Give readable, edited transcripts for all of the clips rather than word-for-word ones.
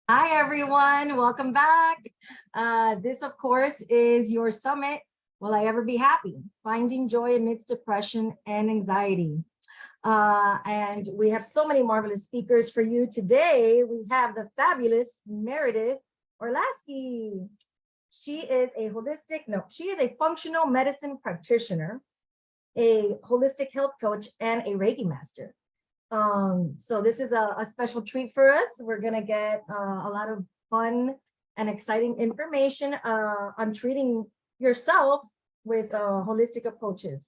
Hi, everyone. Welcome back. This, of course, is your summit. Will I ever be happy? Finding joy amidst depression and anxiety. And we have so many marvelous speakers for you today. We have the fabulous Meredith Orlasky. She is she is a functional medicine practitioner, a holistic health coach, and a Reiki master. So this is a special treat for us. We're gonna get a lot of fun and exciting information on treating yourself with holistic approaches.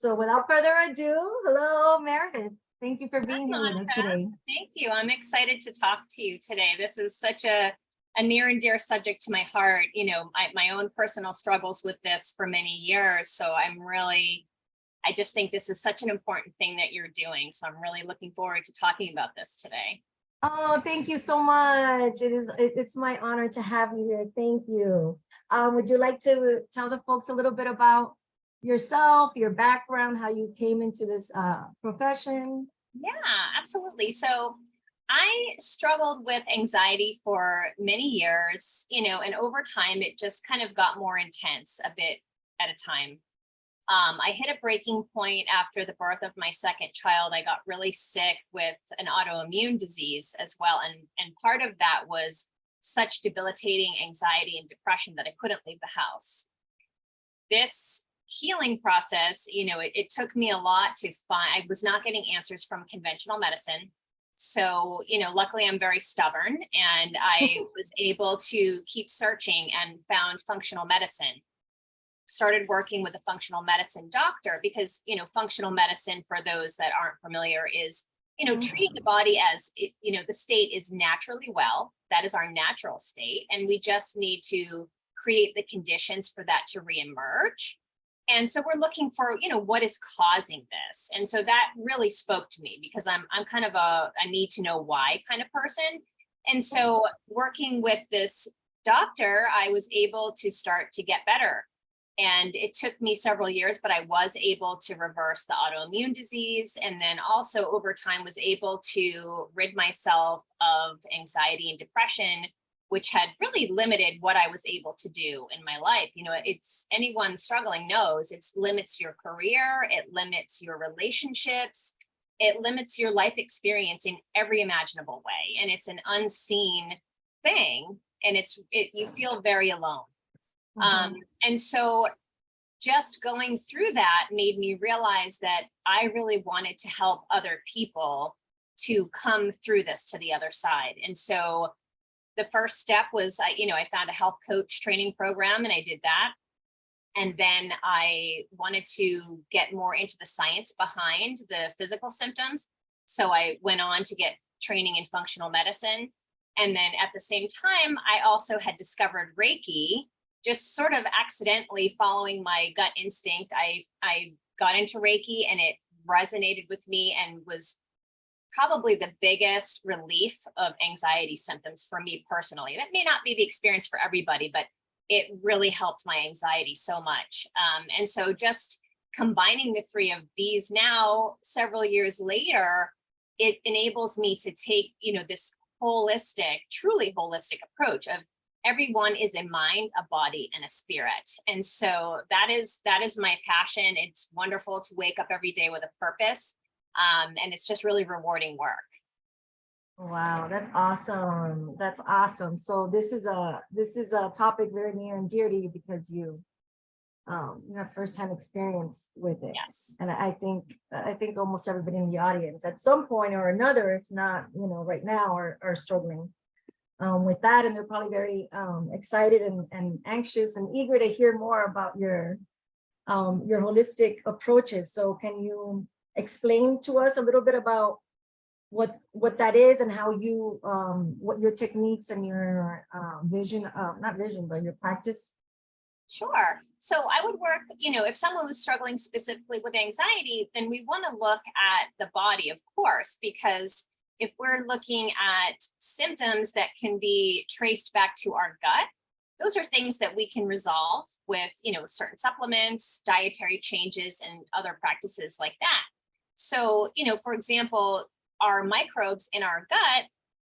So without further ado, hello, Meredith. Thank you for being here with us today. Thank you. I'm excited to talk to you today. This is such a near and dear subject to my heart. You know, my own personal struggles with this for many years. So I just think this is such an important thing that you're doing. So I'm really looking forward to talking about this today. Oh, thank you so much. It's my honor to have you here. Thank you. Would you like to tell the folks a little bit about yourself, your background, how you came into this profession? Yeah, absolutely. So I struggled with anxiety for many years, and over time, it just kind of got more intense a bit at a time. I hit a breaking point after the birth of my second child. I got really sick with an autoimmune disease as well. And part of that was such debilitating anxiety and depression that I couldn't leave the house. This healing process, it took me a lot to find. I was not getting answers from conventional medicine. So, luckily I'm very stubborn, and I was able to keep searching and found functional medicine. Started working with a functional medicine doctor because, functional medicine, for those that aren't familiar, is, treating the body as, the state is naturally well. That is our natural state. And we just need to create the conditions for that to reemerge. And so we're looking for, what is causing this? And so that really spoke to me because I'm kind of a need to know why kind of person. And so working with this doctor, I was able to start to get better. And it took me several years, but I was able to reverse the autoimmune disease. And then also over time was able to rid myself of anxiety and depression, which had really limited what I was able to do in my life. It's anyone struggling knows it limits your career, it limits your relationships, it limits your life experience in every imaginable way. And it's an unseen thing. And you feel very alone. And so just going through that made me realize that I really wanted to help other people to come through this to the other side. And so the first step was, I found a health coach training program, and I did that. And then I wanted to get more into the science behind the physical symptoms. So I went on to get training in functional medicine. And then at the same time, I also had discovered Reiki. Just sort of accidentally following my gut instinct, I got into Reiki, and it resonated with me and was probably the biggest relief of anxiety symptoms for me personally. That may not be the experience for everybody, but it really helped my anxiety so much. And so just combining the three of these now, several years later, it enables me to take, this holistic, truly holistic approach of everyone is a mind, a body, and a spirit. And so that is my passion. It's wonderful to wake up every day with a purpose. And it's just really rewarding work. Wow, that's awesome. That's awesome. So this is a topic very near and dear to you because you have firsthand experience with it. Yes. And I think almost everybody in the audience at some point or another, if not, right now, are struggling with that, and they're probably very excited and anxious and eager to hear more about your holistic approaches. So can you explain to us a little bit about what that is and how you what your techniques and your vision, not vision, but your practice? Sure. So I would work, if someone was struggling specifically with anxiety, then we want to look at the body, of course, because if we're looking at symptoms that can be traced back to our gut, those are things that we can resolve with, certain supplements, dietary changes, and other practices like that. So, for example, our microbes in our gut,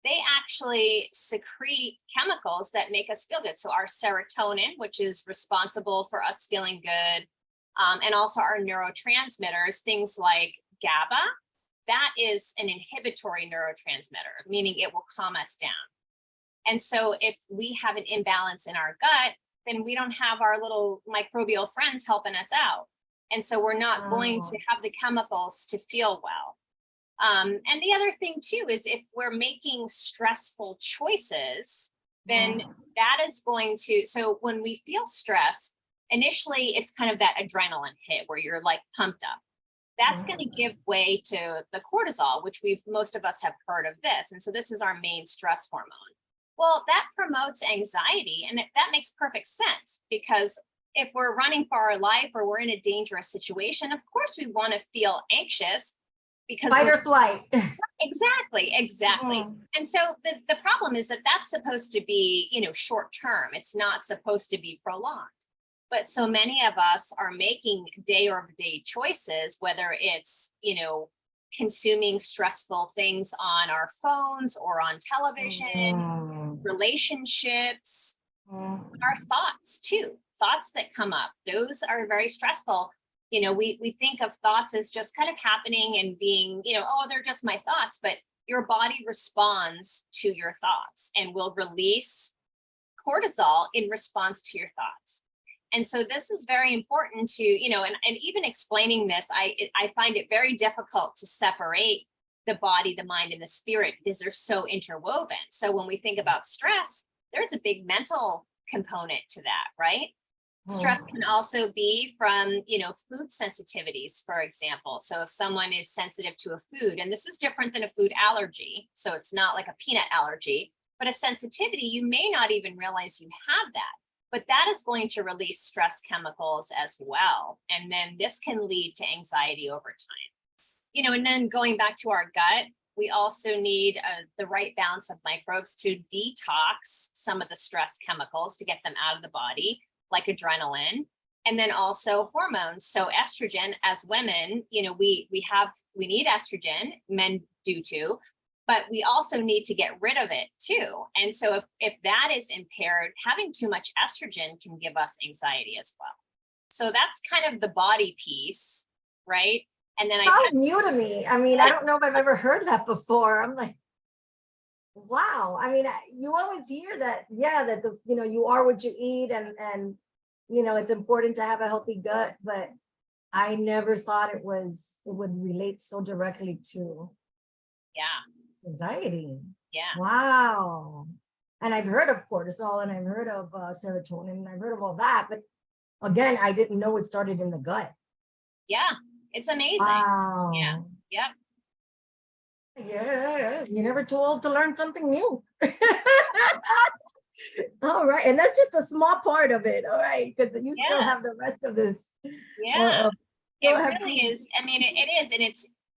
they actually secrete chemicals that make us feel good. So our serotonin, which is responsible for us feeling good, and also our neurotransmitters, things like GABA, that is an inhibitory neurotransmitter, meaning it will calm us down. And so if we have an imbalance in our gut, then we don't have our little microbial friends helping us out. And so we're not going to have the chemicals to feel well. And the other thing too is if we're making stressful choices, then that is going to, so when we feel stress, initially it's kind of that adrenaline hit where you're like pumped up. That's going to give way to the cortisol, which most of us have heard of this. And so this is our main stress hormone. Well, that promotes anxiety, and that makes perfect sense, because if we're running for our life or we're in a dangerous situation, of course we want to feel anxious because fight or flight. Exactly. And so the problem is that that's supposed to be, short term. It's not supposed to be prolonged. But so many of us are making day-over-day choices, whether it's, consuming stressful things on our phones or on television, relationships, our thoughts too, thoughts that come up. Those are very stressful. We think of thoughts as just kind of happening and being, oh, they're just my thoughts, but your body responds to your thoughts and will release cortisol in response to your thoughts. And so this is very important to, and even explaining this, I find it very difficult to separate the body, the mind, and the spirit because they're so interwoven. So when we think about stress, there's a big mental component to that, right? Stress can also be from, food sensitivities, for example. So if someone is sensitive to a food, and this is different than a food allergy, so it's not like a peanut allergy, but a sensitivity, you may not even realize you have that. But that is going to release stress chemicals as well. And then this can lead to anxiety over time. And then going back to our gut, we also need the right balance of microbes to detox some of the stress chemicals to get them out of the body, like adrenaline, and then also hormones. So estrogen, as women, we need estrogen, men do too, but we also need to get rid of it too. And so if that is impaired, having too much estrogen can give us anxiety as well. So that's kind of the body piece, right? And then It's new to me. I mean, I don't know if I've ever heard that before. I'm like, wow. I mean, you always hear that, that you are what you eat, and it's important to have a healthy gut, but I never thought it would relate so directly to anxiety. Wow. And I've heard of cortisol, and I've heard of serotonin, and I've heard of all that, but again, I didn't know it started in the gut. It's amazing. Wow. Yeah, you're never too old to learn something new. All right, and that's just a small part of it. All right, because you still have the rest of this. It really is. I mean, it is, and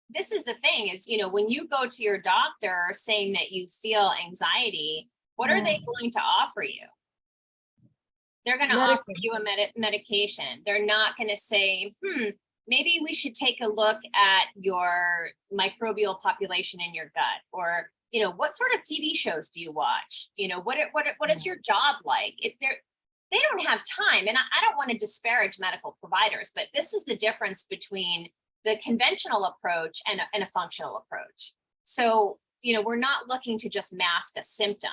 this is the thing is, when you go to your doctor saying that you feel anxiety, what are they going to offer you? They're going to offer you a medication. They're not going to say, maybe we should take a look at your microbial population in your gut, or, what sort of TV shows do you watch? What is your job like? They don't have time. And I don't want to disparage medical providers, but this is the difference between the conventional approach and a functional approach. So, we're not looking to just mask a symptom,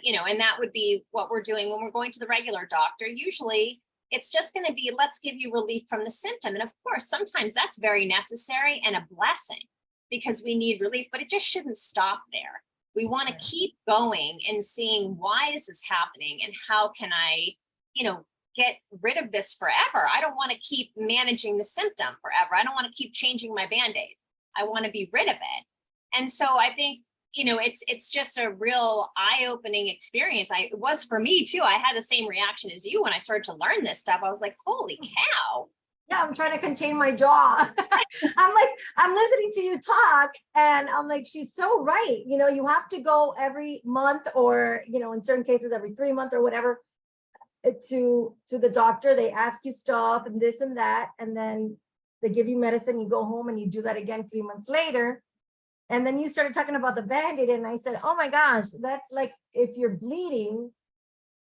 and that would be what we're doing when we're going to the regular doctor. Usually it's just going to be, let's give you relief from the symptom. And of course, sometimes that's very necessary and a blessing because we need relief, but it just shouldn't stop there. We want to keep going and seeing, why is this happening and how can I, get rid of this forever? I don't want to keep managing the symptom forever. I don't want to keep changing my Band-Aid. I want to be rid of it. And so I think, it's just a real eye-opening experience. It was for me too. I had the same reaction as you when I started to learn this stuff. I was like, holy cow. Yeah, I'm trying to contain my jaw. I'm listening to you talk, and I'm like, she's so right. You have to go every month, or, in certain cases, every 3 months or whatever, to the doctor. They ask you stuff and this and that, and then they give you medicine. You go home and you do that again 3 months later. And then you started talking about the Band-Aid, and I said, oh my gosh, that's like if you're bleeding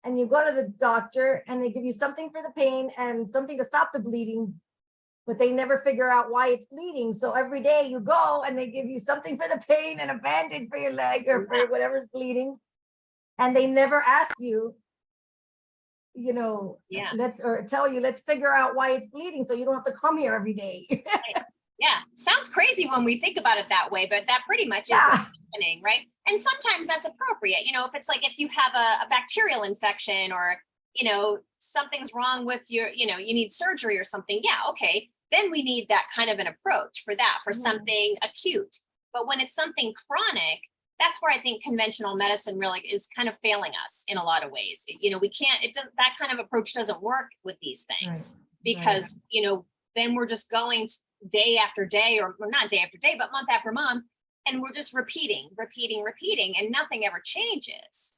and you go to the doctor and they give you something for the pain and something to stop the bleeding, but they never figure out why it's bleeding. So every day you go and they give you something for the pain and a Band-Aid for your leg or for whatever's bleeding. And they never ask you, you know, Yeah. tell you, let's figure out why it's bleeding so you don't have to come here every day. Yeah, sounds crazy when we think about it that way, but that pretty much is what's happening, right? And sometimes that's appropriate. You know, if it's like if you have a bacterial infection or, you know, something's wrong with your, you know, you need surgery or something. Yeah, okay. Then we need that kind of an approach for that, for something acute. But when it's something chronic, that's where I think conventional medicine really is kind of failing us in a lot of ways. You know, we can't, that kind of approach doesn't work with these things because, you know, then we're just going day after day, or not day after day, but month after month. And we're just repeating, and nothing ever changes.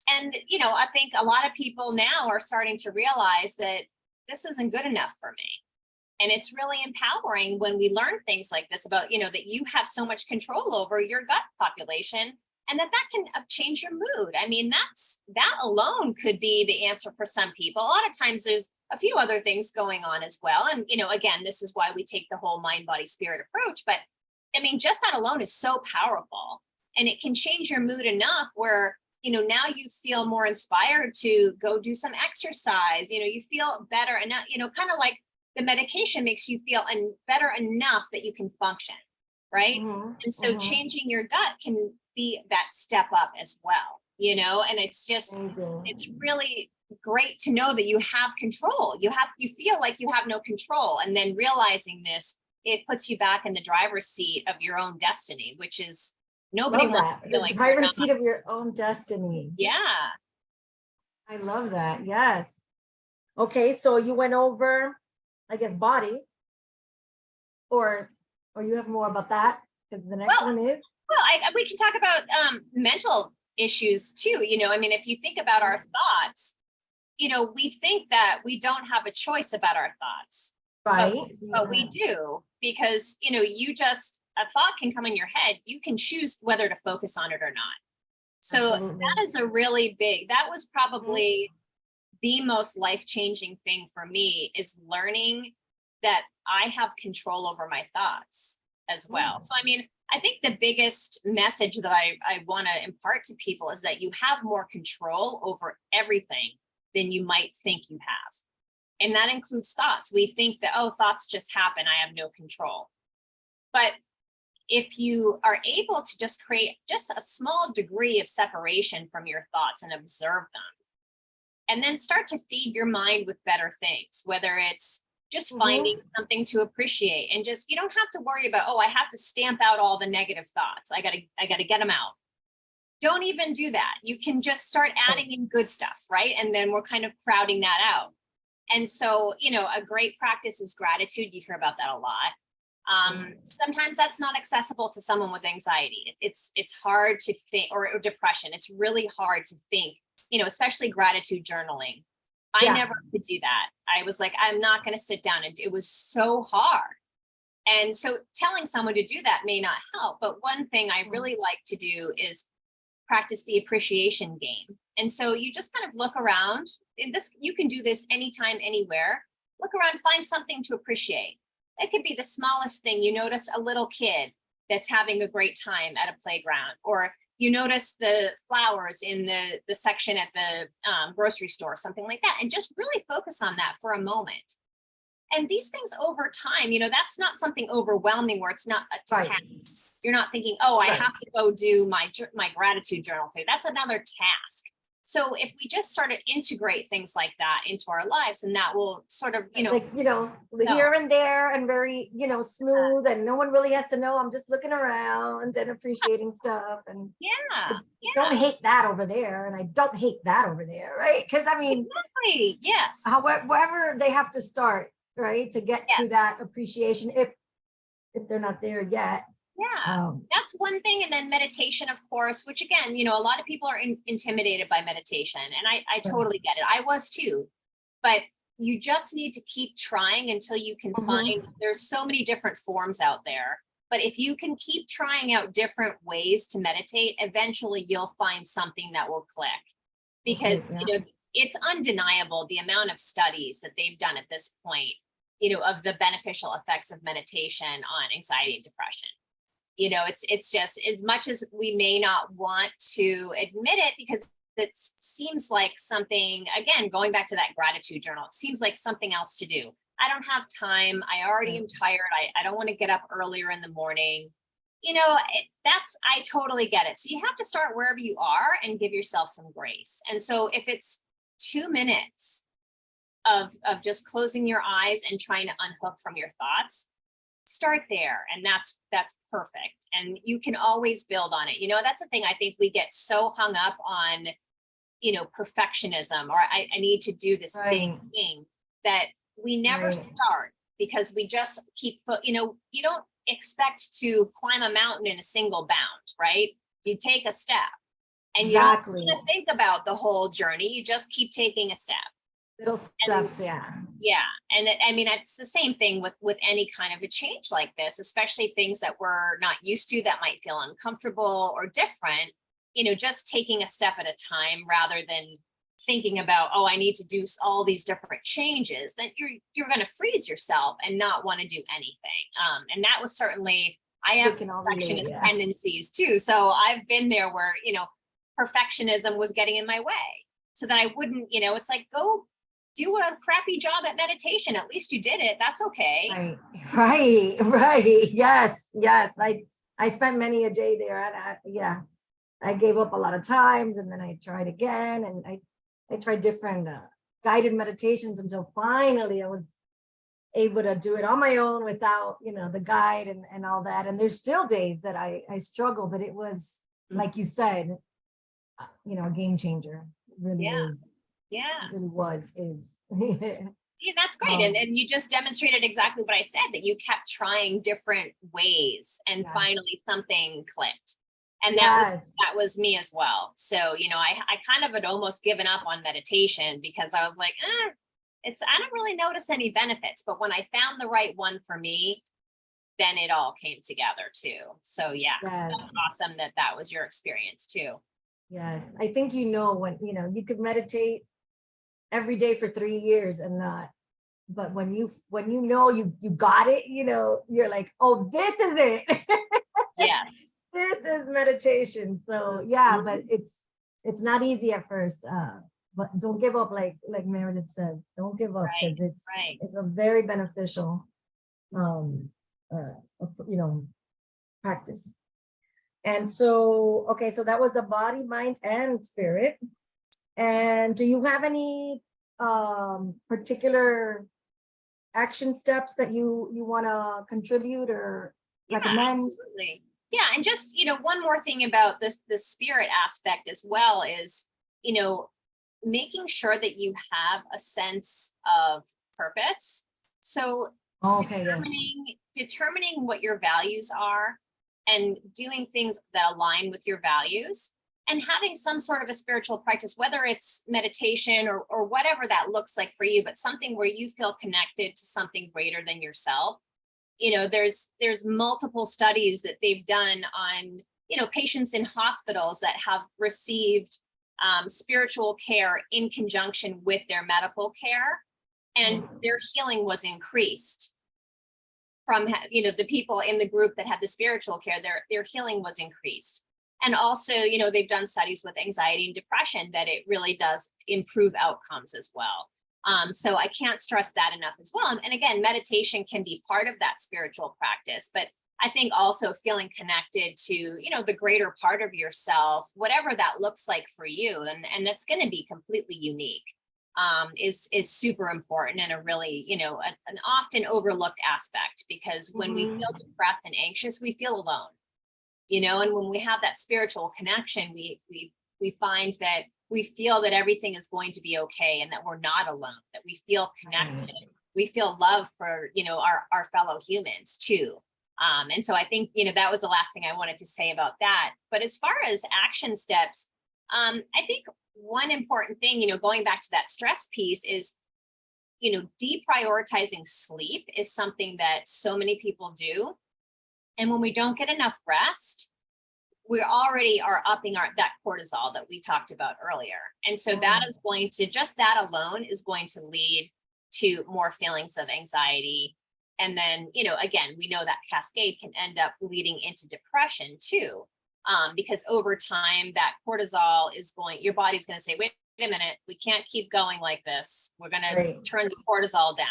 And, you know, I think a lot of people now are starting to realize that this isn't good enough for me. And it's really empowering when we learn things like this about, you know, that you have so much control over your gut population and that can change your mood. I mean, that alone could be the answer for some people. A lot of times there's a few other things going on as well. And, you know, again, this is why we take the whole mind, body, spirit approach. But I mean, just that alone is so powerful, and it can change your mood enough where, you know, now you feel more inspired to go do some exercise. You know, you feel better, and you know, kind of like the medication makes you feel better enough that you can function, right? And so changing your gut can be that step up as well, you know. And it's just, it's really great to know that you have control. You feel like you have no control, and then realizing this, it puts you back in the driver's seat of your own destiny, which is nobody wants to feel like the driver's seat of your own destiny. Yeah. I love that. Yes. Okay, so you went over, I guess, body, or you have more about that? Because the next one is. Well, we can talk about mental issues too. You know, I mean, if you think about our thoughts, you know, we think that we don't have a choice about our thoughts, right? But we do, because, you know, a thought can come in your head. You can choose whether to focus on it or not. So that is a really big, that was probably the most life-changing thing for me, is learning that I have control over my thoughts as well. So, I mean, I think the biggest message that I want to impart to people is that you have more control over everything than you might think you have. And that includes thoughts. We think that, oh, thoughts just happen, I have no control. But if you are able to just create just a small degree of separation from your thoughts and observe them, and then start to feed your mind with better things, whether it's just finding something to appreciate, and just, you don't have to worry about, oh, I have to stamp out all the negative thoughts. I gotta get them out. Don't even do that. You can just start adding in good stuff, right? And then we're kind of crowding that out. And so, you know, a great practice is gratitude. You hear about that a lot. Sometimes that's not accessible to someone with anxiety. It's hard to think, or depression. It's really hard to think, you know, especially gratitude journaling. I never could do that. I was like, I'm not going to sit down, and it was so hard. And so telling someone to do that may not help. But one thing I really like to do is practice the appreciation game. And so you just kind of look around, and this, you can do this anytime, anywhere. Look around, find something to appreciate. It could be the smallest thing. You notice a little kid that's having a great time at a playground, or you notice the flowers in the section at the grocery store, something like that, and just really focus on that for a moment. And these things over time, you know, that's not something overwhelming where it's not a task. You're not thinking, oh, I have to go do my gratitude journal today. That's another task. So if we just sort of integrate things like that into our lives, and that will sort of, you know, like, you know, here and there, and very, you know, smooth, and no one really has to know. I'm just looking around and appreciating stuff, and don't hate that over there, and I don't hate that over there, right? Because I mean, exactly, yes. However, they have to start, right, to get to that appreciation, if they're not there yet. Yeah, that's one thing. And then meditation, of course, which again, you know, a lot of people are intimidated by meditation, and I totally get it. I was too, but you just need to keep trying until you can find, there's so many different forms out there. But if you can keep trying out different ways to meditate, eventually you'll find something that will click. Because, Yeah. you know, it's undeniable the amount of studies that they've done at this point, you know, of the beneficial effects of meditation on anxiety and depression. You know, it's just, as much as we may not want to admit it, because it seems like something, again, going back to that gratitude journal, it seems like something else to do. I don't have time. I already am tired. I don't want to get up earlier in the morning. You know, I totally get it. So you have to start wherever you are and give yourself some grace. And so if it's 2 minutes of just closing your eyes and trying to unhook from your thoughts, start there. And that's perfect. And you can always build on it. You know, that's the thing. I think we get so hung up on, you know, perfectionism, or I need to do this big thing, that we never start, because we just keep, you know, you don't expect to climb a mountain in a single bound, right? You take a step, and you don't think about the whole journey. You just keep taking a step. Little steps, yeah. And I mean, it's the same thing with any kind of a change like this, especially things that we're not used to, that might feel uncomfortable or different. You know, just taking a step at a time, rather than thinking about, oh, I need to do all these different changes, then you're going to freeze yourself and not want to do anything. And that was certainly, I have perfectionist tendencies too. So I've been there where, you know, perfectionism was getting in my way, so that I wouldn't, you know, it's like, go do a crappy job at meditation. At least you did it. That's okay. Right. Yes. I spent many a day there, and I gave up a lot of times, and then I tried again, and I tried different guided meditations until finally I was able to do it on my own without, you know, the guide and all that. And there's still days that I struggle, but it was, like you said, you know, a game changer. It really is. Yeah. It really was, is. Yeah, that's great. And you just demonstrated exactly what I said, that you kept trying different ways, and finally something clicked. And that was me as well. So, you know, I kind of had almost given up on meditation, because I was like, I don't really notice any benefits. But when I found the right one for me, then it all came together too. So that's awesome that was your experience too. Yes. I think, you know, when, you know, you could meditate every day for 3 years and not, but when you know you got it, you know, you're like, oh, this is it. Yes. This is meditation. So but it's not easy at first. But don't give up, like Meredith said. Don't give up, because it's a very beneficial you know, practice. And so, okay, so that was the body, mind, and spirit. And do you have any particular action steps that you want to contribute or recommend? Absolutely. Yeah, and just, you know, one more thing about the spirit aspect as well is, you know, making sure that you have a sense of purpose. So determining what your values are, and doing things that align with your values, and having some sort of a spiritual practice, whether it's meditation or whatever that looks like for you, but something where you feel connected to something greater than yourself. You know, there's multiple studies that they've done on, you know, patients in hospitals that have received spiritual care in conjunction with their medical care, and their healing was increased. From, you know, the people in the group that had the spiritual care, their healing was increased. And also, you know, they've done studies with anxiety and depression that it really does improve outcomes as well. So I can't stress that enough as well. And again, meditation can be part of that spiritual practice, but I think also feeling connected to, you know, the greater part of yourself, whatever that looks like for you, and that's going to be completely unique, is super important, and a really, you know, an often overlooked aspect, because when we feel depressed and anxious, we feel alone, you know, and when we have that spiritual connection, we find that we feel that everything is going to be okay, and that we're not alone, that we feel connected. We feel love for, you know, our fellow humans too. And so I think, you know, that was the last thing I wanted to say about that. But as far as action steps, I think one important thing, you know, going back to that stress piece is, you know, deprioritizing sleep is something that so many people do. And when we don't get enough rest, we already are upping that cortisol that we talked about earlier. And so that is going to, just that alone is going to lead to more feelings of anxiety. And then, you know, again, we know that cascade can end up leading into depression too. Because over time, that cortisol is your body's going to say, wait a minute, we can't keep going like this. We're going to turn the cortisol down.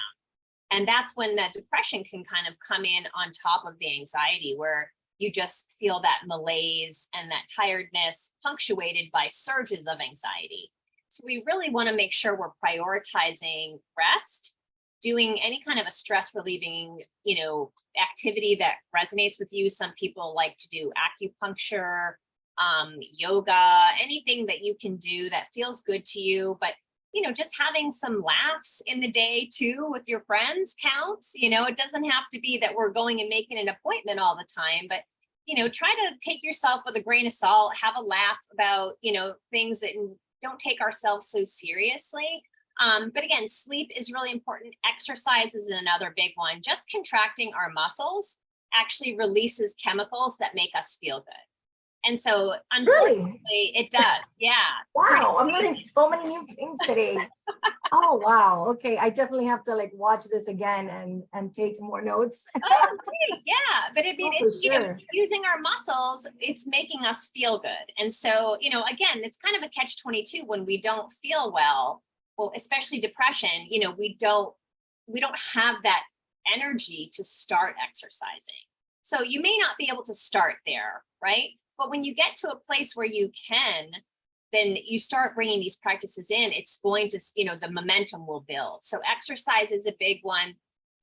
And that's when that depression can kind of come in on top of the anxiety, where you just feel that malaise and that tiredness punctuated by surges of anxiety. So we really want to make sure we're prioritizing rest, doing any kind of a stress relieving, you know, activity that resonates with you. Some people like to do acupuncture, yoga, anything that you can do that feels good to you. But, you know, just having some laughs in the day too with your friends counts. You know, it doesn't have to be that we're going and making an appointment all the time, but, you know, try to take yourself with a grain of salt, have a laugh about, you know, things that don't take ourselves so seriously. But again, sleep is really important. Exercise is another big one. Just contracting our muscles actually releases chemicals that make us feel good. And so unfortunately, it does. Yeah. Wow, I'm learning so many new things today. Oh, wow. Okay, I definitely have to like watch this again and take more notes. Oh, great. Yeah. But it's, sure. You know, using our muscles, it's making us feel good. And so, you know, again, it's kind of a catch-22 when we don't feel well, especially depression, you know, we don't have that energy to start exercising. So you may not be able to start there, right? But when you get to a place where you can, then you start bringing these practices in, it's going to, you know, the momentum will build. So exercise is a big one.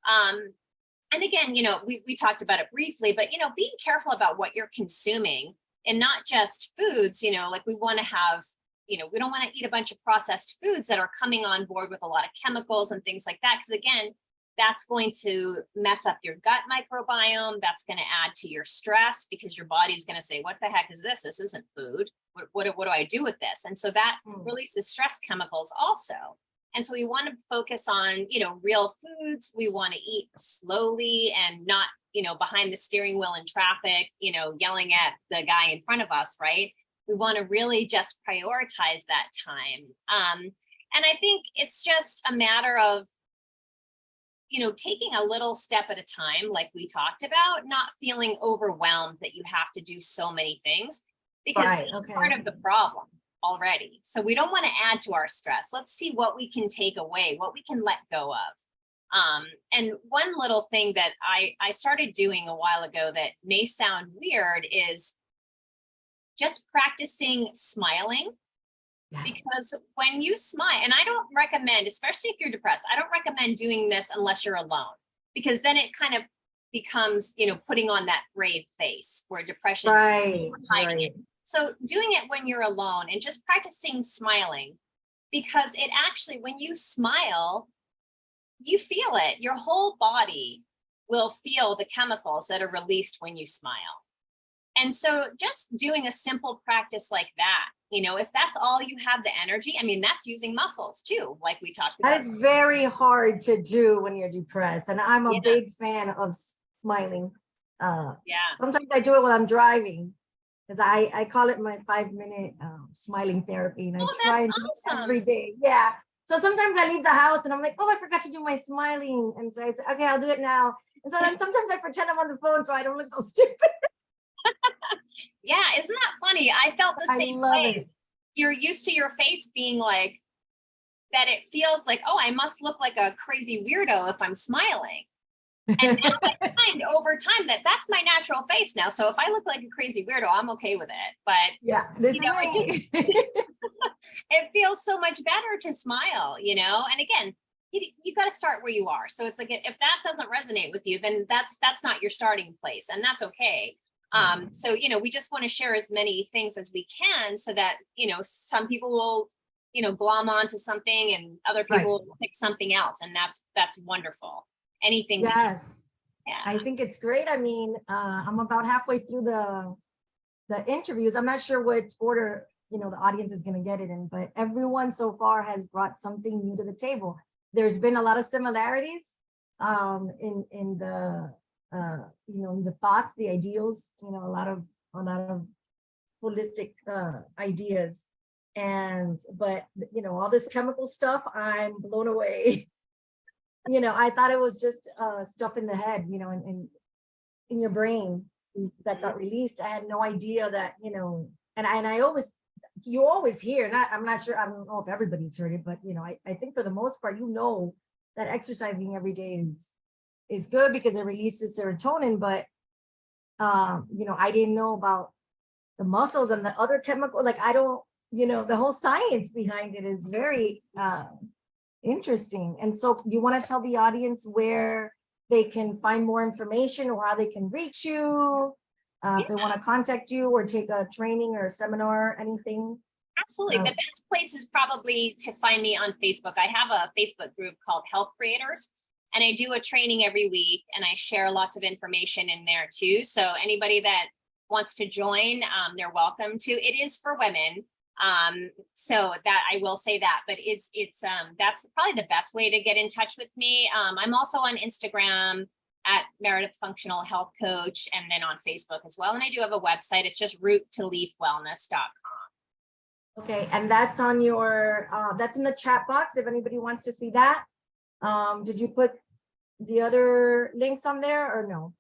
And again, you know, we talked about it briefly, but, you know, being careful about what you're consuming and not just foods, you know, like we want to have, you know, we don't want to eat a bunch of processed foods that are coming on board with a lot of chemicals and things like that. Because again, that's going to mess up your gut microbiome. That's going to add to your stress because your body's going to say, what the heck is this? This isn't food. What do I do with this? And so that releases stress chemicals also. And so we want to focus on, you know, real foods. We want to eat slowly and not, you know, behind the steering wheel in traffic, you know, yelling at the guy in front of us, right? We want to really just prioritize that time. And I think it's just a matter of, you know, taking a little step at a time, like we talked about, not feeling overwhelmed that you have to do so many things, because that's part of the problem already. So we don't want to add to our stress. Let's see what we can take away, what we can let go of. And one little thing that I started doing a while ago that may sound weird is just practicing smiling. Because when you smile, and I don't recommend, especially if you're depressed, I don't recommend doing this unless you're alone, because then it kind of becomes, you know, putting on that brave face where depression is hiding it. So doing it when you're alone and just practicing smiling, because it actually, when you smile, you feel it. Your whole body will feel the chemicals that are released when you smile. And so just doing a simple practice like that, you know, if that's all you have the energy, I mean, that's using muscles too, like we talked about. That is very hard to do when you're depressed. And I'm a big fan of smiling. Sometimes I do it while I'm driving, because I call it my 5-minute smiling therapy. And I try and do it every day. Yeah. So sometimes I leave the house and I'm like, oh, I forgot to do my smiling. And so I say, okay, I'll do it now. And so then sometimes I pretend I'm on the phone so I don't look so stupid. Yeah, isn't that funny? I felt the same way. You're used to your face being like that. It feels like, oh, I must look like a crazy weirdo if I'm smiling. And now I find over time that that's my natural face now. So if I look like a crazy weirdo, I'm okay with it. But yeah, this you know, it feels so much better to smile, you know. And again, you got to start where you are. So it's like if that doesn't resonate with you, then that's not your starting place, and that's okay. So, you know, we just want to share as many things as we can so that, you know, some people will, you know, glom onto something and other people will pick something else. And that's wonderful. Anything. Yes. I think it's great. I mean, I'm about halfway through the interviews. I'm not sure which order, you know, the audience is going to get it in, but everyone so far has brought something new to the table. There's been a lot of similarities in the the thoughts, the ideals, a lot of holistic ideas. But all this chemical stuff, I'm blown away. I thought it was just stuff in the head, in your brain that got released. I had no idea that, and I always, you always hear, I'm not sure, I don't know if everybody's heard it, but I think for the most part, that exercising every day is good because it releases serotonin, but I didn't know about the muscles and the other chemical, like I don't, the whole science behind it is very interesting. And so you want to tell the audience where they can find more information or how they can reach you, if they want to contact you or take a training or a seminar, anything? Absolutely. The best place is probably to find me on Facebook. I have a Facebook group called Health Creators, and I do a training every week, and I share lots of information in there too. So anybody that wants to join, they're welcome to. It is for women. So that I will say that, but it's that's probably the best way to get in touch with me. I'm also on Instagram at Meredith Functional Health Coach, and then on Facebook as well. And I do have a website. It's just roottoleafwellness.com. Okay, and that's on your that's in the chat box if anybody wants to see that. Did you put the other links on there or no?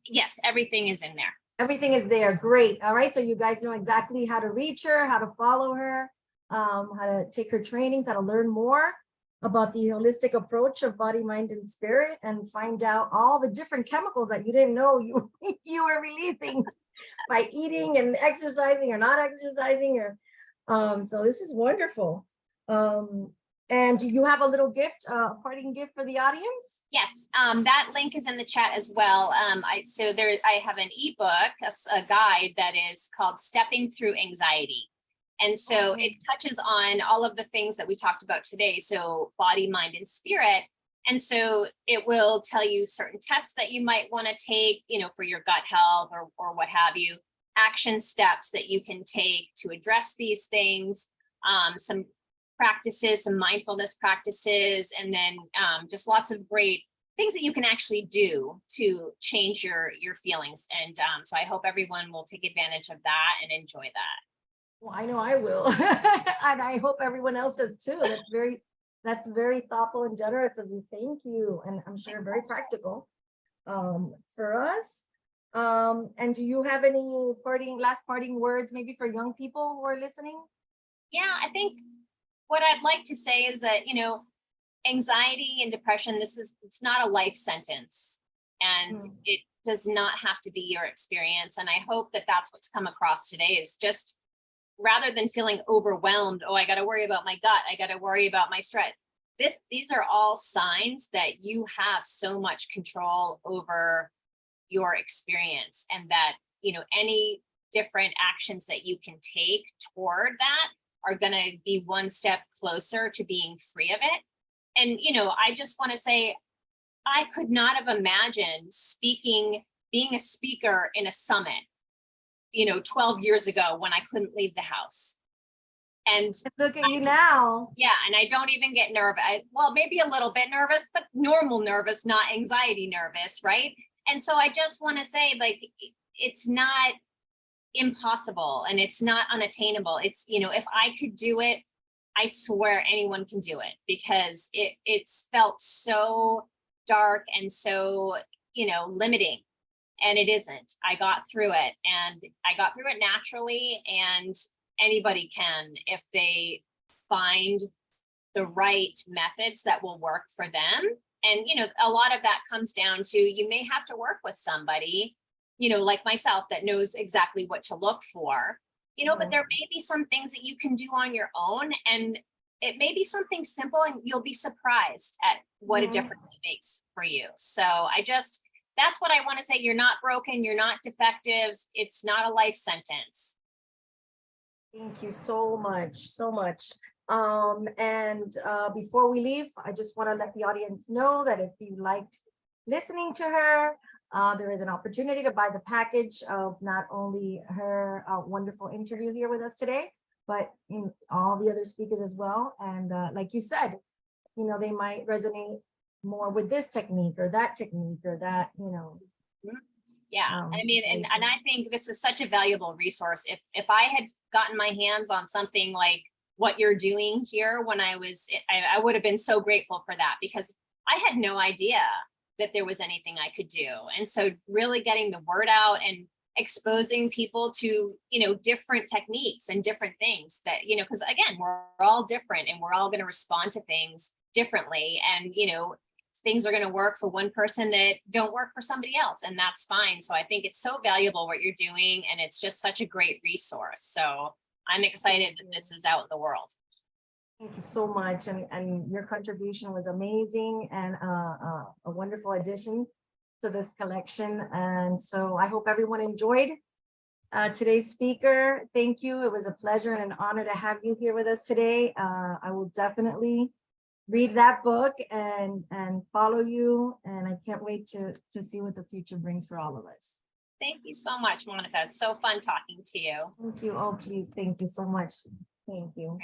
Yes, everything is in there. Everything is there. Great. All right. So you guys know exactly how to reach her, how to follow her, how to take her trainings, how to learn more about the holistic approach of body, mind, and spirit, and find out all the different chemicals that you didn't know you were releasing by eating and exercising or not exercising. Or so this is wonderful. And you have a little gift, a parting gift for the audience? Yes, that link is in the chat as well. I have an ebook, a guide that is called Stepping Through Anxiety. And so it touches on all of the things that we talked about today. So body, mind, and spirit. And so it will tell you certain tests that you might want to take, for your gut health or what have you, action steps that you can take to address these things, some practices, some mindfulness practices, and then just lots of great things that you can actually do to change your feelings. And so I hope everyone will take advantage of that and enjoy that. Well, I know I will. And I hope everyone else does too. That's very thoughtful and generous of you. Thank you. And I'm sure very practical for us. And do you have any last parting words maybe for young people who are listening? Yeah, I think what I'd like to say is that, anxiety and depression, it's not a life sentence, and it does not have to be your experience. And I hope that that's what's come across today, is just rather than feeling overwhelmed, I got to worry about my gut, I got to worry about my stress. These are all signs that you have so much control over your experience, and that, any different actions that you can take toward that are going to be one step closer to being free of it. And, I just want to say, I could not have imagined being a speaker in a summit, 12 years ago when I couldn't leave the house. And look at you now. Yeah. And I don't even get nervous. Well, maybe a little bit nervous, but normal nervous, not anxiety nervous. Right. And so I just want to say, it's not impossible and it's not unattainable. It's, if I could do it, I swear anyone can do it, because it's felt so dark and so, limiting, and it isn't. I got through it, and I got through it naturally, and anybody can if they find the right methods that will work for them. And, a lot of that comes down to, you may have to work with somebody, like myself, that knows exactly what to look for, but there may be some things that you can do on your own, and it may be something simple, and you'll be surprised at what a difference it makes for you. So that's what I want to say. You're not broken. You're not defective. It's not a life sentence. Thank you so much. So much. And before we leave, I just want to let the audience know that if you liked listening to her, there is an opportunity to buy the package of not only her wonderful interview here with us today, but in all the other speakers as well. And like you said, they might resonate more with this technique or that technique or that, you know. Yeah, I mean, and situation. I think this is such a valuable resource. If I had gotten my hands on something like what you're doing here when I would have been so grateful for that, because I had no idea that there was anything I could do. And so really getting the word out and exposing people to, you know, different techniques and different things that, you know, because again, we're all different and we're all going to respond to things differently. And, you know, things are going to work for one person that don't work for somebody else, and that's fine. So I think it's so valuable what you're doing, and it's just such a great resource. So I'm excited that this is out in the world. Thank you so much. And your contribution was amazing and a wonderful addition to this collection. And so I hope everyone enjoyed today's speaker. Thank you. It was a pleasure and an honor to have you here with us today. I will definitely read that book and follow you. And I can't wait to see what the future brings for all of us. Thank you so much, Monica. It's so fun talking to you. Thank you. Oh, please. Thank you so much. Thank you.